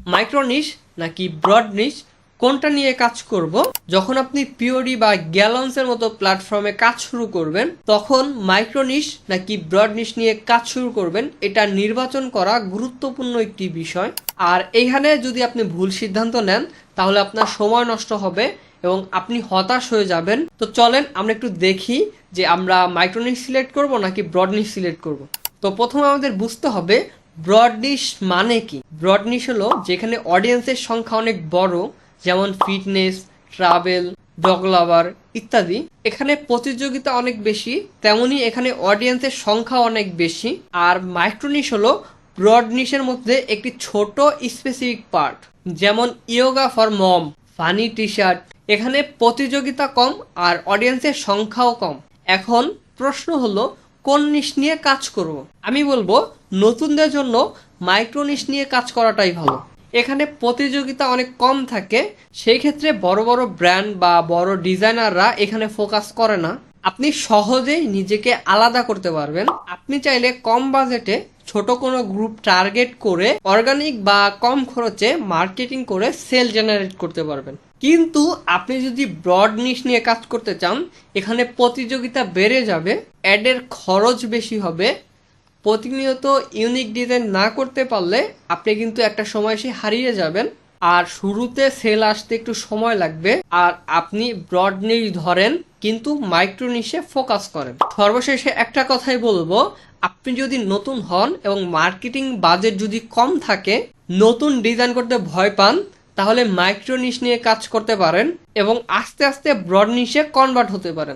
Micro নিশ নাকি broad নিশ কোনটা নিয়ে কাজ করব? যখন আপনি পিওডি বা গ্যালন্সের মতো প্ল্যাটফর্মে কাজ শুরু করবেন তখন মাইক্রো নিশ নাকি ব্রড নিশ নিয়ে কাজ শুরু করবেন, এটা নির্বাচন করা গুরুত্বপূর্ণ একটি বিষয়। আর এইখানে যদি আপনি ভুল সিদ্ধান্ত নেন তাহলে আপনার সময় নষ্ট হবে এবং আপনি হতাশ হয়ে যাবেন। তো চলেন আমরা একটু দেখি যে আমরা মাইক্রো নিশ সিলেক্ট করব নাকি ব্রড নিশ সিলেক্ট করব। তো প্রথমে আমাদের বুঝতে হবে ব্রড নিশ মানে কি। ব্রড নিশ হলো যেখানে অডিয়েন্সের সংখ্যা অনেক বড়, যেমন ফিটনেস, ট্রাভেল, ডগ লাভার ইত্যাদি। এখানে প্রতিযোগিতা অনেক বেশি, তেমনি এখানে অডিয়েন্সের সংখ্যা অনেক বেশি। আর মাইক্রো নিশ হলো ব্রড নিশের মধ্যে একটি ছোট স্পেসিফিক পার্ট, যেমন yoga for mom, funny T shirt. এখানে প্রতিযোগিতা কম আর অডিয়েন্সের সংখ্যাও কম। এখন প্রশ্ন হলো কোন নিশ নিয়ে কাজ করব? আমি বলবো নতুনদের জন্য মাইক্রো নিশ নিয়ে কাজ করাটাই ভালো। এখানে প্রতিযোগিতা অনেক কম থাকে, সেই ক্ষেত্রে বড় বড় ব্র্যান্ড বা বড় ডিজাইনাররা এখানে ফোকাস করে না। আপনি সহজেই নিজেকে আলাদা করতে পারবেন। আপনি চাইলে কম বাজেটে ছোট কোনো গ্রুপ টার্গেট করে অর্গানিক বা কম খরচে মার্কেটিং করে সেল জেনারেট করতে পারবেন। কিন্তু আপনি যদি ব্রড নিশ নিয়ে কাজ করতে চান, এখানে প্রতিযোগিতা বেড়ে যাবে, অ্যাডের খরচ বেশি হবে। প্রতিনিয়ত ইউনিক ডিজাইন না করতে পারলে আপনি কিন্তু একটা সময় এসে হারিয়ে যাবেন। আর শুরুতে সেল আসতে একটু সময় লাগবে। আর আপনি ব্রড নিশ ধরেন কিন্তু মাইক্রো নিশে ফোকাস করেন। সর্বশেষে একটা কথাই বলবো, আপনি যদি নতুন হন এবং মার্কেটিং বাজেট যদি কম থাকে, নতুন ডিজাইন করতে ভয় পান, তাহলে মাইক্রো নিশ নিয়ে কাজ করতে পারেন এবং আস্তে আস্তে ব্রড নিশে কনভার্ট হতে পারেন।